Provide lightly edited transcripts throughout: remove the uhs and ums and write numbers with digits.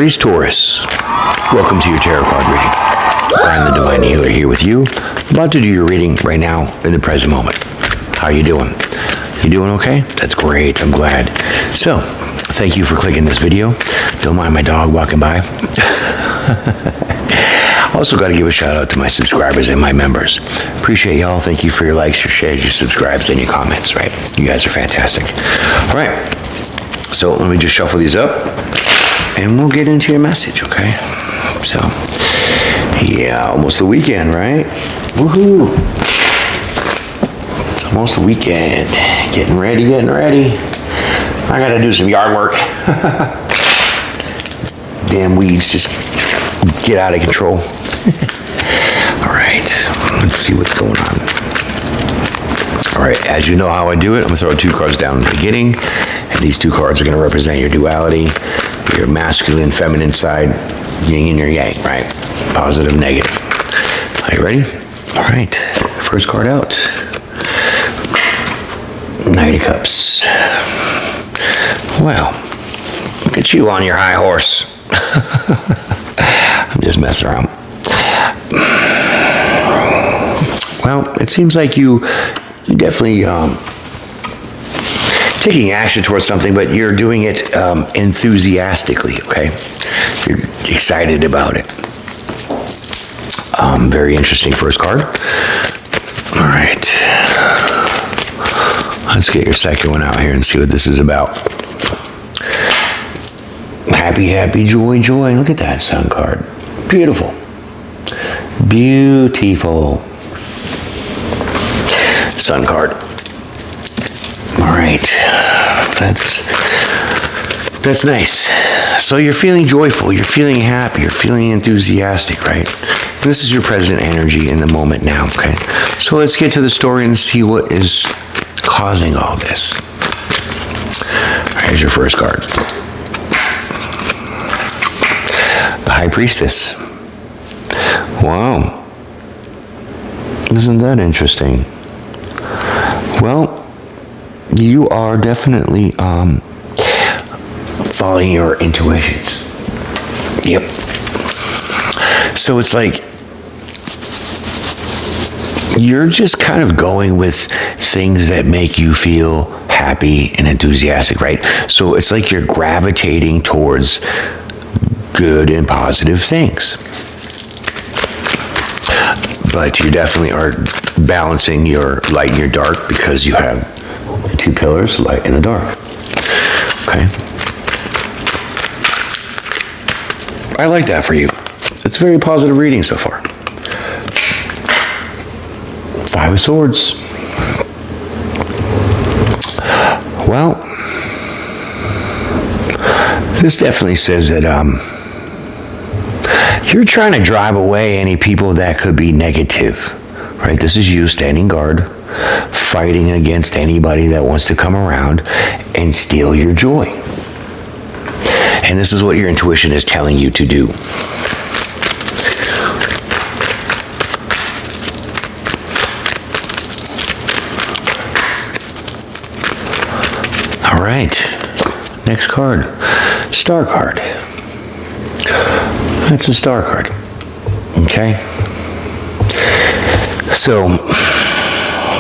Aries-Taurus, welcome to your tarot card reading. Brian the Divine Healer here with you, about to do your reading right now in the present moment. How you doing? You doing okay? That's great, I'm glad. So, thank you for clicking this video. Don't mind my dog walking by. Also got to give a shout out to my subscribers and my members. Appreciate y'all. Thank you for your likes, your shares, your subscribes, and your comments, right? You guys are fantastic. All right. So let me just shuffle these up and we'll get into your message, okay? So, yeah, almost the weekend, right? Woohoo! It's almost the weekend. Getting ready. I gotta do some yard work. Damn weeds just get out of control. All right, let's see what's going on. All right, as you know how I do it, I'm gonna throw 2 cards down in the beginning, and these 2 cards are gonna represent your duality, your masculine, feminine side, yin and your yang, right? Positive, negative. Are you ready? All right, first card out. Knight of Cups. Well, look at you on your high horse. I'm just messing around. Well, it seems like you definitely taking action towards something, but you're doing it enthusiastically, okay? You're excited about it. Very interesting first card. All right. Let's get your second one out here and see what this is about. Happy, joy. Look at that sun card. Beautiful. Sun card. All right. That's nice. So you're feeling joyful, you're feeling happy, you're feeling enthusiastic, right? And this is your present energy in the moment now, okay? So let's get to the story and see what is causing all this. Here's your first card. The High Priestess. Wow. Isn't that interesting? Well, you are definitely following your intuitions. Yep. So it's like you're just kind of going with things that make you feel happy and enthusiastic, right? So it's like you're gravitating towards good and positive things. But you definitely are balancing your light and your dark because you have 2 pillars, light and the dark. Okay. I like that for you. It's a very positive reading so far. 5 of Swords. Well, this definitely says that you're trying to drive away any people that could be negative, right? This is you standing guard, fighting against anybody that wants to come around and steal your joy. And this is what your intuition is telling you to do. All right, next card, Star card. That's a Star card, okay? So,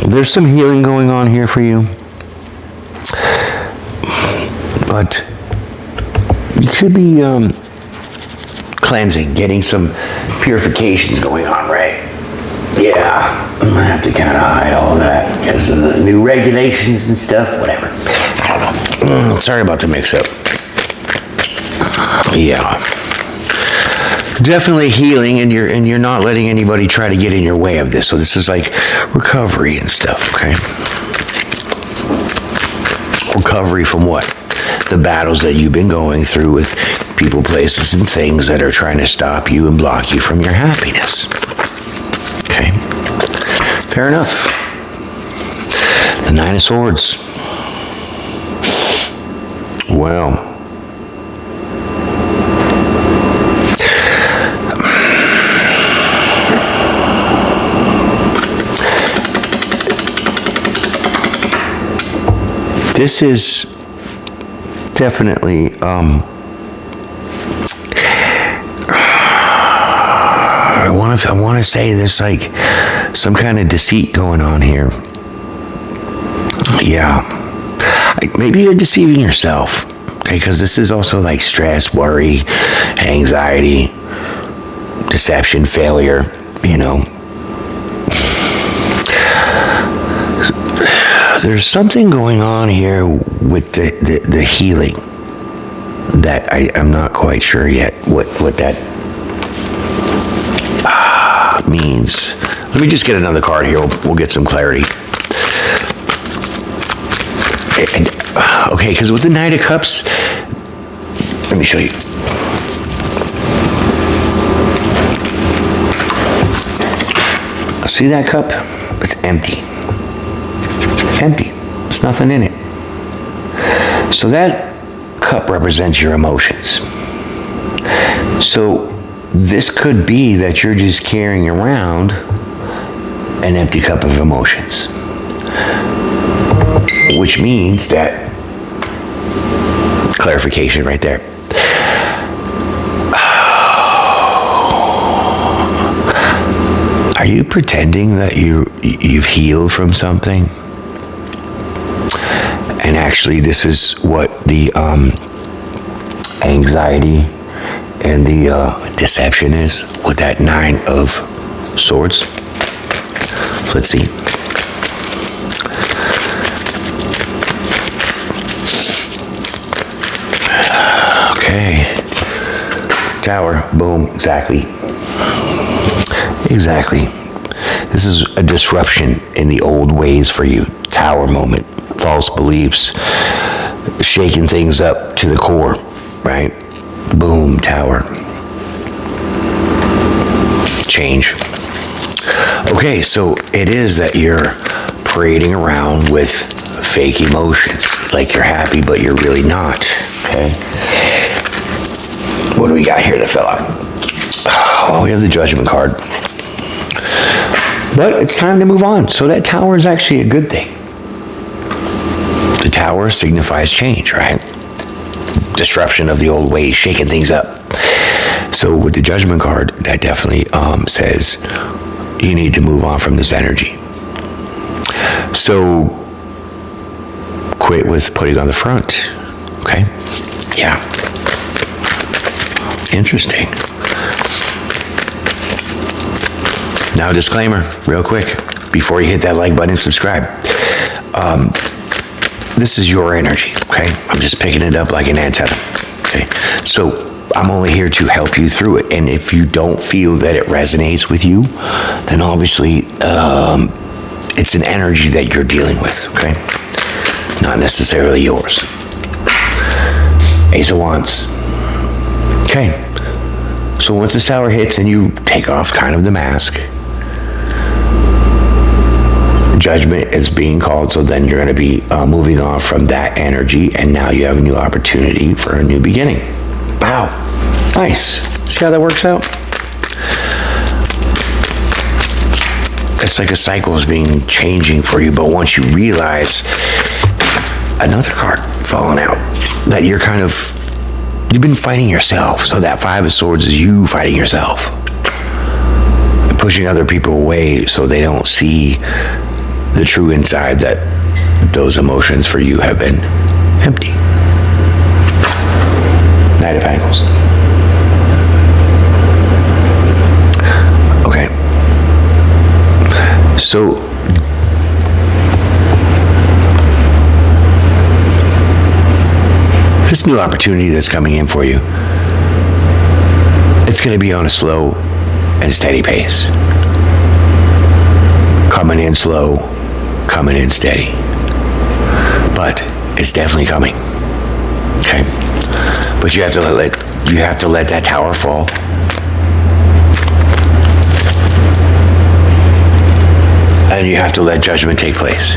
there's some healing going on here for you, but you should be cleansing, getting some purifications going on, right? Yeah, I'm gonna have to kind of hide all that because of the new regulations and stuff, whatever. I don't know. Sorry about the mix-up. Yeah. Definitely healing, and you're not letting anybody try to get in your way of this. So this is like recovery and stuff, okay? Recovery from what? The battles that you've been going through with people, places, and things that are trying to stop you and block you from your happiness. Okay? Fair enough. The 9 of Swords. Well, this is definitely I want to say there's like some kind of deceit going on here. Yeah. Maybe you're deceiving yourself. Okay, because this is also like stress, worry, anxiety, deception, failure, you know. There's something going on here with the healing that I'm not quite sure yet what that means. Let me just get another card here. We'll get some clarity. And, okay, because with the Knight of Cups, let me show you. See that cup? It's empty. Empty. There's nothing in it. So that cup represents your emotions. So this could be that you're just carrying around an empty cup of emotions. Which means that, clarification right there. Are you pretending that you've healed from something? And actually, this is what the anxiety and the deception is with that Nine of Swords. Let's see. Okay. Tower. Boom. Exactly. Exactly. This is a disruption in the old ways for you. Tower moment. False beliefs. Shaking things up to the core. Right? Boom. Tower. Change. Okay, so it is that you're parading around with fake emotions. Like you're happy, but you're really not. Okay? What do we got here that fell out? Oh, we have the Judgment card. But it's time to move on. So that Tower is actually a good thing. The Tower signifies change, right? Disruption of the old ways, shaking things up. So with the Judgment card, that definitely says you need to move on from this energy. So quit with putting on the front. Okay? Yeah. Interesting. Now, a disclaimer, real quick, before you hit that like button and subscribe. This is your energy, okay? I'm just picking it up like an antenna, okay? So I'm only here to help you through it. And if you don't feel that it resonates with you, then obviously it's an energy that you're dealing with, okay? Not necessarily yours. Ace of Wands. Okay. So once the Tower hits and you take off kind of the mask, Judgment is being called, so then you're going to be moving on from that energy, and now you have a new opportunity for a new beginning. Wow. Nice. See how that works out? It's like a cycle is being changing for you, but once you realize another card falling out, that you've been fighting yourself. So that Five of Swords is you fighting yourself. Pushing other people away so they don't see the true inside, that those emotions for you have been empty. Knight of Pentacles. Okay. So this new opportunity that's coming in for you, it's going to be on a slow and steady pace. Coming in slow, coming in steady. But it's definitely coming. Okay? But you have to let that Tower fall. And you have to let Judgment take place.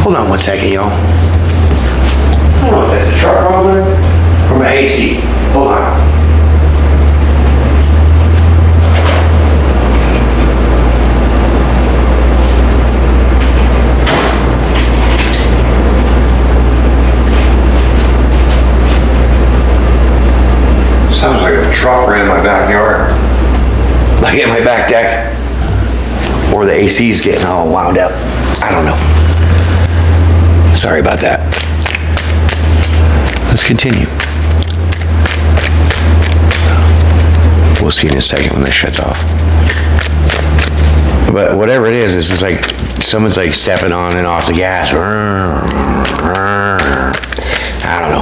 Hold on one second, y'all. I don't know if that's a truck problem or my AC. Hold on. truck ran in my backyard. Like in my back deck. Or the AC's getting all wound up. I don't know. Sorry about that. Let's continue. We'll see in a second when this shuts off. But whatever it is, it's just like someone's like stepping on and off the gas. I don't know.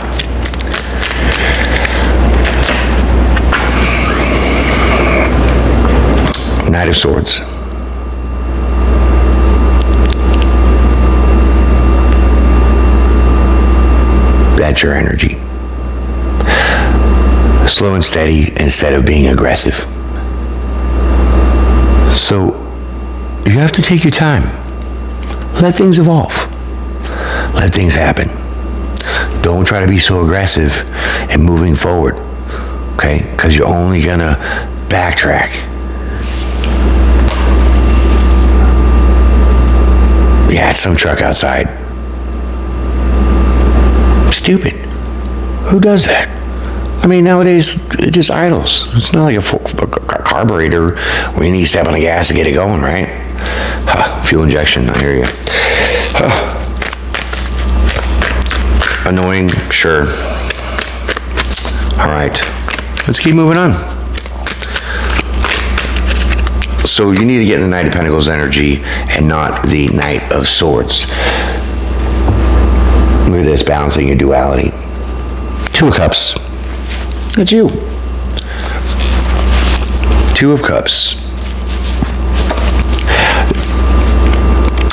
Knight of Swords. That's your energy. Slow and steady instead of being aggressive. So you have to take your time. Let things evolve. Let things happen. Don't try to be so aggressive and moving forward, okay? Because you're only gonna backtrack. Yeah, it's some truck outside. Stupid. Who does that? I mean, nowadays, it just idles. It's not like a carburetor where you need to step on the gas to get it going, right? Fuel injection, I hear you. Annoying, sure. All right, let's keep moving on. So you need to get in the Knight of Pentacles energy and not the Knight of Swords. Look at this, balancing your duality. Two of Cups. That's you. Two of Cups.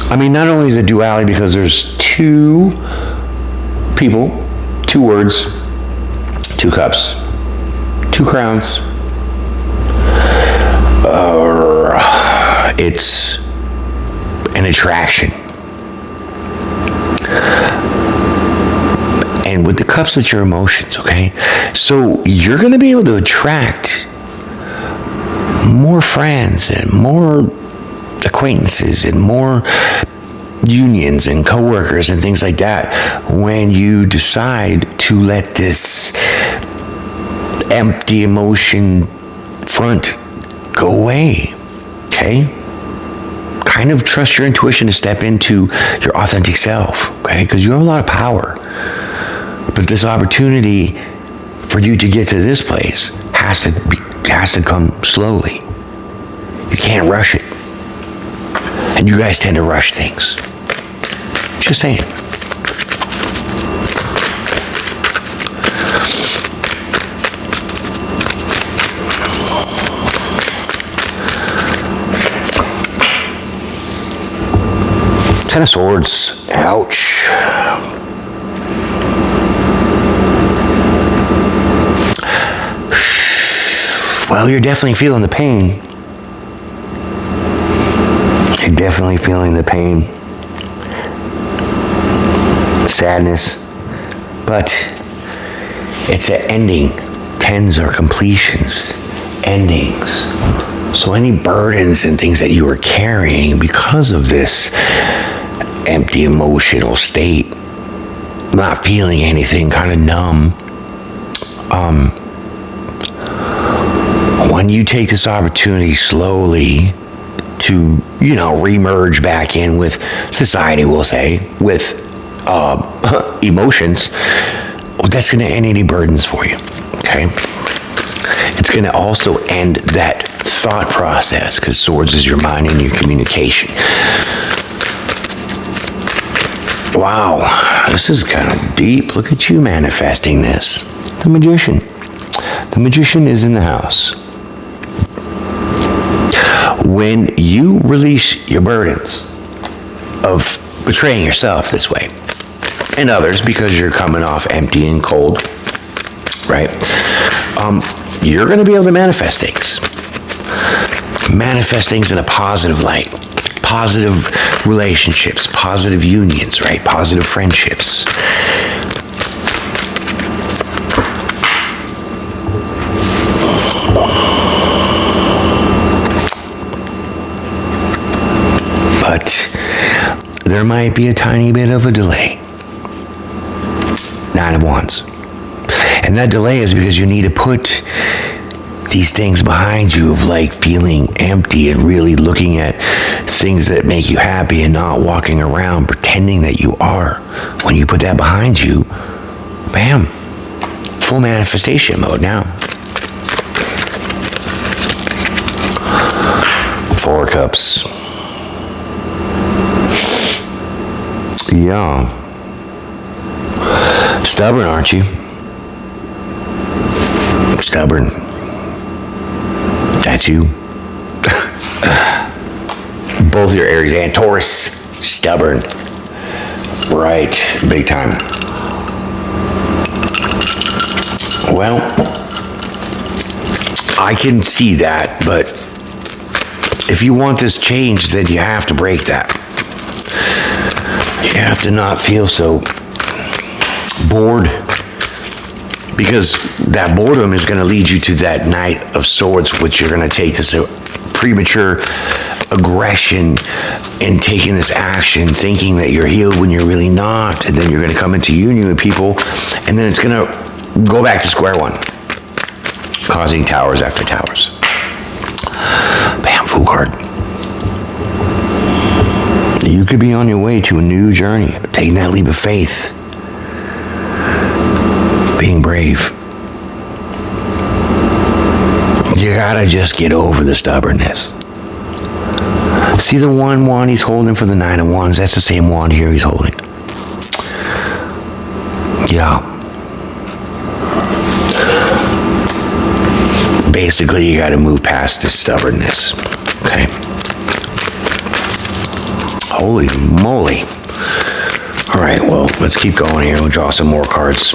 I mean, not only is it duality because there's two people, two words, two cups, two crowns. It's an attraction. And with the cups, it's your emotions, okay? So you're going to be able to attract more friends and more acquaintances and more unions and coworkers and things like that when you decide to let this empty emotion front go away, okay? Kind of trust your intuition to step into your authentic self, okay? Because you have a lot of power. But this opportunity for you to get to this place has to come slowly. You can't rush it. And you guys tend to rush things. Just saying. Ten of Swords. Ouch. Well, you're definitely feeling the pain. You're definitely feeling the pain. Sadness. But it's an ending. Tens are completions. Endings. So any burdens and things that you were carrying because of this empty emotional state, not feeling anything, kind of numb, when you take this opportunity slowly to, remerge back in with society, we'll say, with emotions, that's going to end any burdens for you, okay? It's going to also end that thought process, because Swords is your mind and your communication. Wow, this is kind of deep. Look at you manifesting this. The Magician. The Magician is in the house. When you release your burdens of betraying yourself this way, and others because you're coming off empty and cold, right? You're going to be able to manifest things. Manifest things in a positive light. Positive relationships, positive unions, right? Positive friendships. But there might be a tiny bit of a delay. 9 of Wands. And that delay is because you need to put these things behind you of like feeling empty and really looking at things that make you happy and not walking around pretending that you are. When you put that behind you, bam, full manifestation mode now. 4 cups. Yeah. Stubborn, aren't you? Stubborn. That's you. Both your Aries and Taurus. Stubborn. Right. Big time. Well, I can see that, but if you want this change, then you have to break that. You have to not feel so bored, because that boredom is going to lead you to that Knight of Swords, which you're going to take this premature aggression and taking this action, thinking that you're healed when you're really not, and then you're going to come into union with people, and then it's going to go back to square one, causing towers after towers. Bam, Fool card. You could be on your way to a new journey, taking that leap of faith, being brave. You gotta just get over the stubbornness. See the one wand he's holding for the 9 of Wands? That's the same wand here he's holding. Yeah. Basically, you gotta move past this stubbornness. Okay. Holy moly. All right, well, let's keep going here. We'll draw some more cards.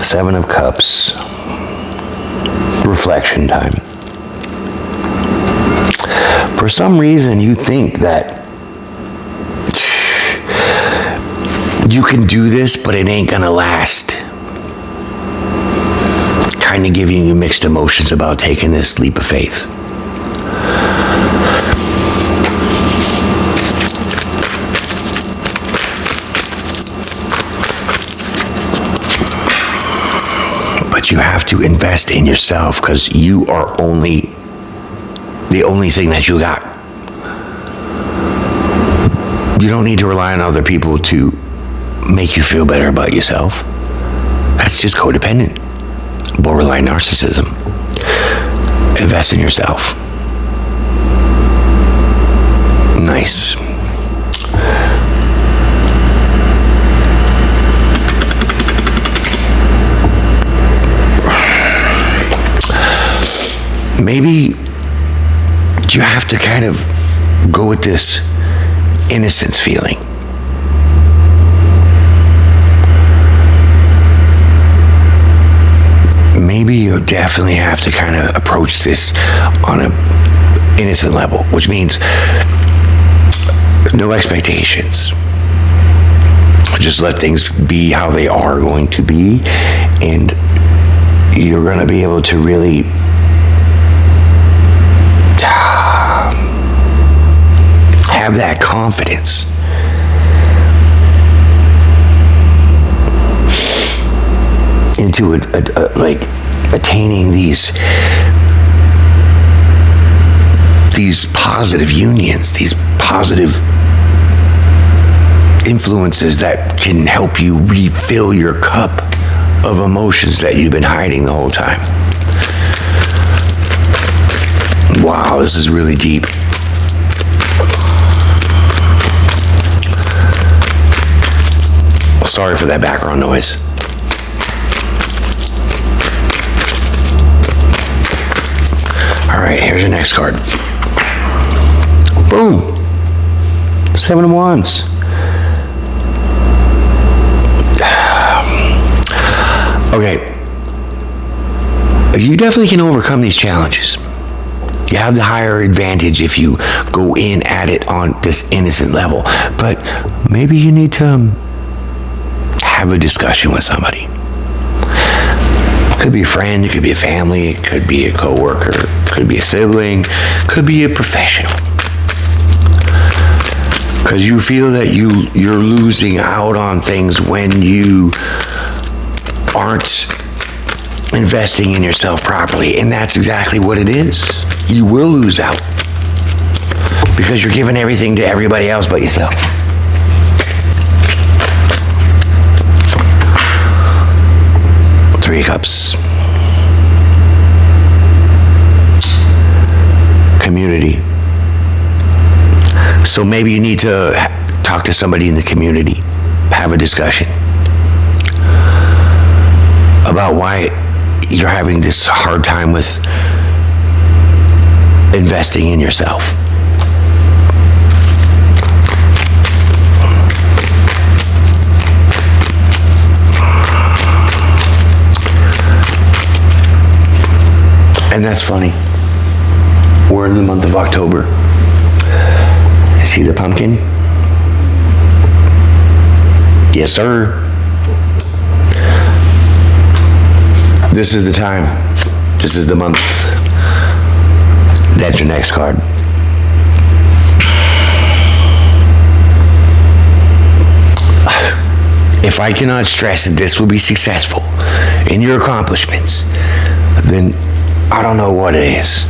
Seven of Cups. Reflection time. For some reason, you think that you can do this, but it ain't gonna last. Kind of giving you mixed emotions about taking this leap of faith. But you have to invest in yourself, because you are the only thing that you got. You don't need to rely on other people to make you feel better about yourself. That's just codependent. Borderline narcissism. Invest in yourself. Nice. Maybe you have to kind of go with this innocence feeling. Maybe you definitely have to kind of approach this on an innocent level, which means no expectations. Just let things be how they are going to be, and you're going to be able to really have that confidence. Into like attaining these positive unions, these positive influences that can help you refill your cup of emotions that you've been hiding the whole time. Wow, this is really deep. Sorry for that background noise. All right, here's your next card. Boom. 7 of Wands. Okay. You definitely can overcome these challenges. You have the higher advantage if you go in at it on this innocent level. But maybe you need to have a discussion with somebody. It could be a friend, it could be a family, it could be a coworker, it could be a sibling, it could be a professional. Because you feel that you're losing out on things when you aren't investing in yourself properly. And that's exactly what it is. You will lose out because you're giving everything to everybody else but yourself. Three of Cups. Community. So maybe you need to talk to somebody in the community, have a discussion about why you're having this hard time with investing in yourself. And that's funny. We're in the month of October. See the pumpkin? Yes, sir. This is the time. This is the month. That's your next card. If I cannot stress that this will be successful in your accomplishments, then I don't know what it is.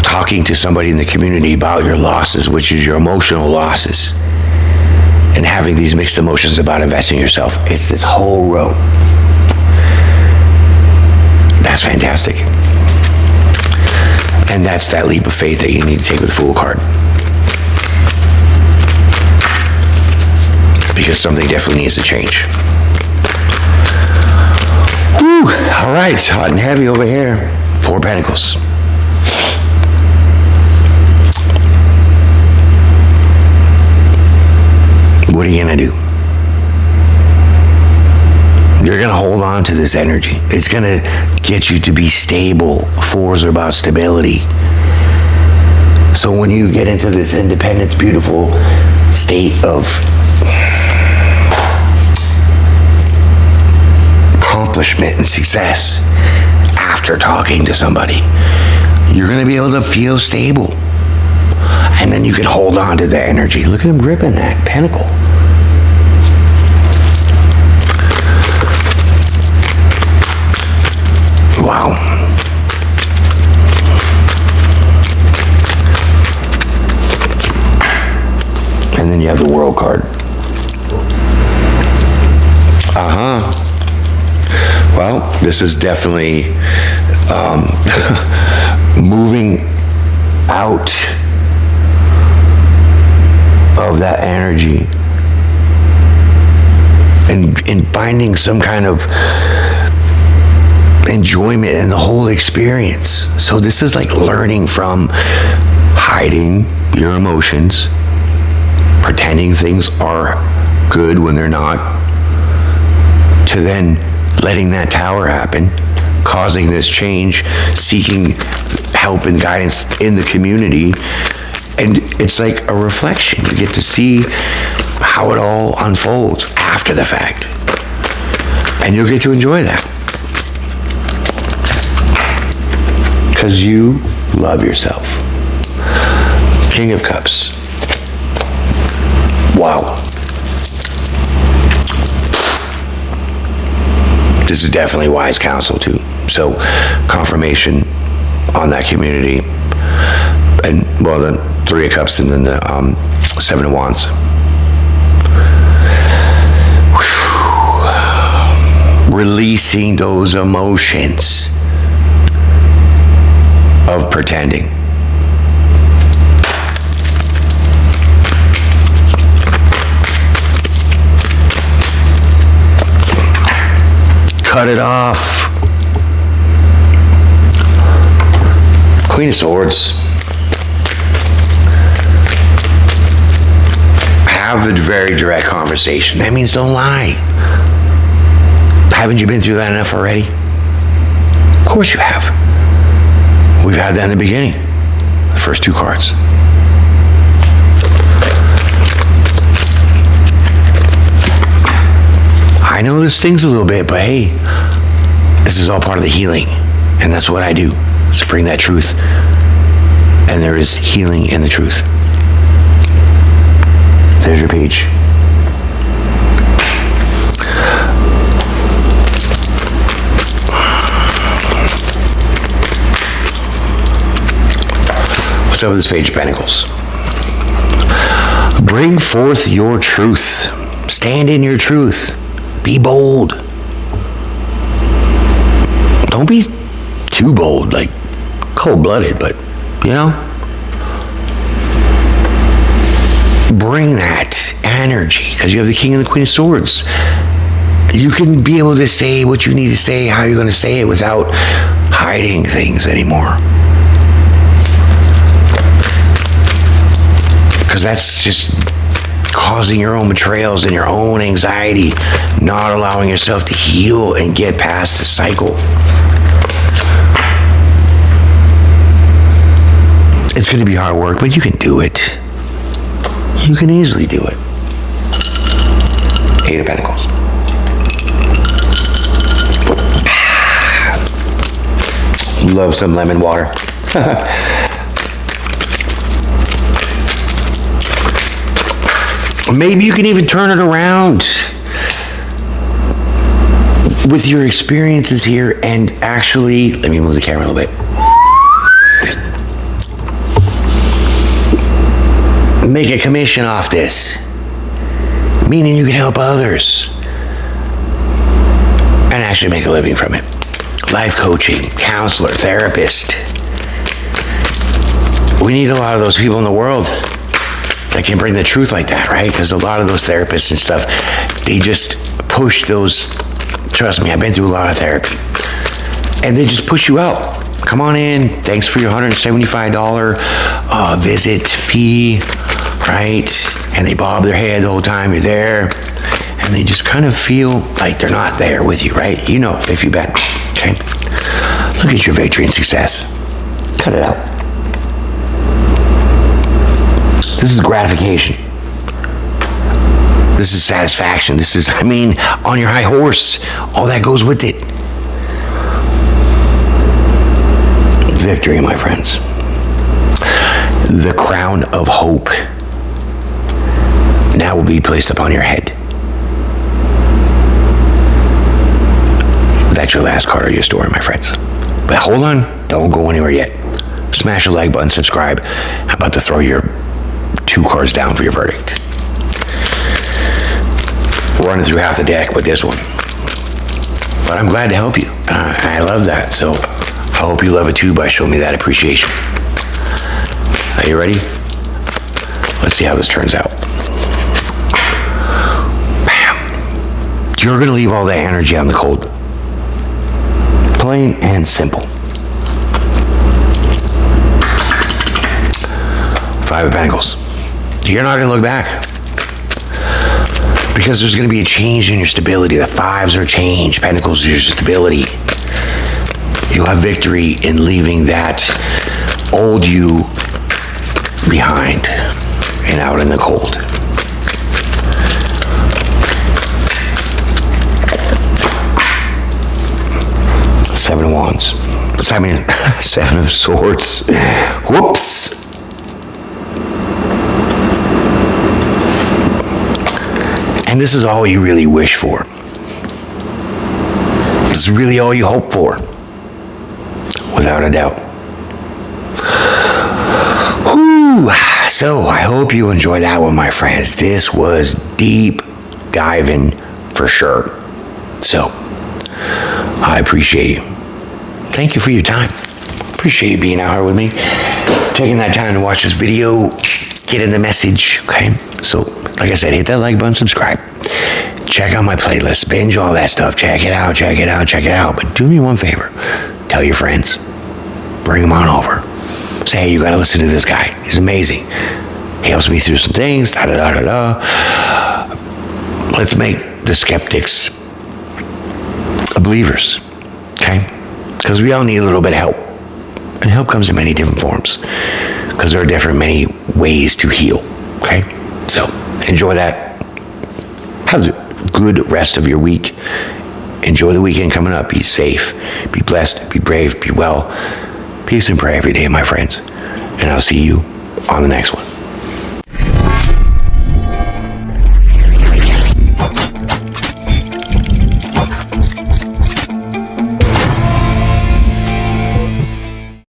Talking to somebody in the community about your losses, which is your emotional losses, and having these mixed emotions about investing in yourself. It's this whole row. That's fantastic. And that's that leap of faith that you need to take with the Fool card. Because something definitely needs to change. Whew, all right, hot and heavy over here. Four of Pentacles. What are you gonna do? You're gonna hold on to this energy. It's gonna get you to be stable. Fours are about stability. So when you get into this independence, beautiful state of accomplishment and success after talking to somebody, you're gonna be able to feel stable. And then you can hold on to that energy. Look at him gripping that pentacle. Wow. And then you have the World card. Well, this is definitely moving out of that energy and finding some kind of enjoyment in the whole experience. So this is like learning from hiding your emotions, pretending things are good when they're not, to then letting that tower happen, causing this change, seeking help and guidance in the community. And it's like a reflection. You get to see how it all unfolds after the fact. And you'll get to enjoy that. Because you love yourself. King of Cups. Wow. This is definitely wise counsel too. So confirmation on that community. And well, then Three of Cups and then the Seven of Wands. Whew. Releasing those emotions of pretending. Cut it off. Queen of Swords. Have a very direct conversation. That means don't lie. Haven't you been through that enough already? Of course you have. We've had that in the beginning. The first two cards. I know this stings a little bit, but hey, this is all part of the healing. And that's what I do, is bring that truth. And there is healing in the truth. There's your page. What's up with this Page of Pentacles? Bring forth your truth. Stand in your truth. Be bold. Don't be too bold, like cold-blooded, but, you know, bring that energy, because you have the King and the Queen of Swords. You can be able to say what you need to say, how you're going to say it, without hiding things anymore. Because that's just causing your own betrayals and your own anxiety, not allowing yourself to heal and get past the cycle. It's going to be hard work, but you can do it. You can easily do it. Eight of Pentacles. Love some lemon water. Maybe you can even turn it around with your experiences here and actually, let me move the camera a little bit. Make a commission off this, meaning you can help others and actually make a living from it. Life coaching, counselor, therapist. We need a lot of those people in the world that can bring the truth like that, right? Because a lot of those therapists and stuff, they just push those, trust me, I've been through a lot of therapy, and they just push you out. Come on in, thanks for your $175 visit fee, right? And they bob their head the whole time you're there, and they just kind of feel like they're not there with you, right? You know, if you've been, okay? Look at your victory and success. Cut it out. This is gratification. This is satisfaction. This is, on your high horse. All that goes with it. Victory, my friends. The crown of hope now will be placed upon your head. That's your last card of your story, my friends. But hold on. Don't go anywhere yet. Smash the like button, subscribe. I'm about to throw your 2 cards down for your verdict. We're running through half the deck with this one. But I'm glad to help you. I love that. So I hope you love it too by showing me that appreciation. Are you ready? Let's see how this turns out. Bam. You're going to leave all that energy on the cold. Plain and simple. 5 of Pentacles. You're not going to look back. Because there's going to be a change in your stability. The 5s are change. Pentacles is your stability. You'll have victory in leaving that old you behind and out in the cold. Seven of Wands. 7 of Swords. Whoops. And this is all you really wish for. This is really all you hope for. Without a doubt. Whew. So I hope you enjoy that one, my friends. This was deep diving for sure. So I appreciate you. Thank you for your time. Appreciate you being out here with me. Taking that time to watch this video. Getting the message, okay? So, like I said, hit that like button, subscribe. Check out my playlist. Binge all that stuff. Check it out, check it out, check it out. But do me one favor. Tell your friends. Bring them on over. Say, hey, you gotta listen to this guy. He's amazing. He helps me through some things. Da-da-da-da-da. Let's make the skeptics believers, okay? Because we all need a little bit of help. And help comes in many different forms. Because there are many ways to heal, okay? So, enjoy that. Have a good rest of your week. Enjoy the weekend coming up. Be safe. Be blessed. Be brave. Be well. Peace and prayer every day, my friends. And I'll see you on the next one.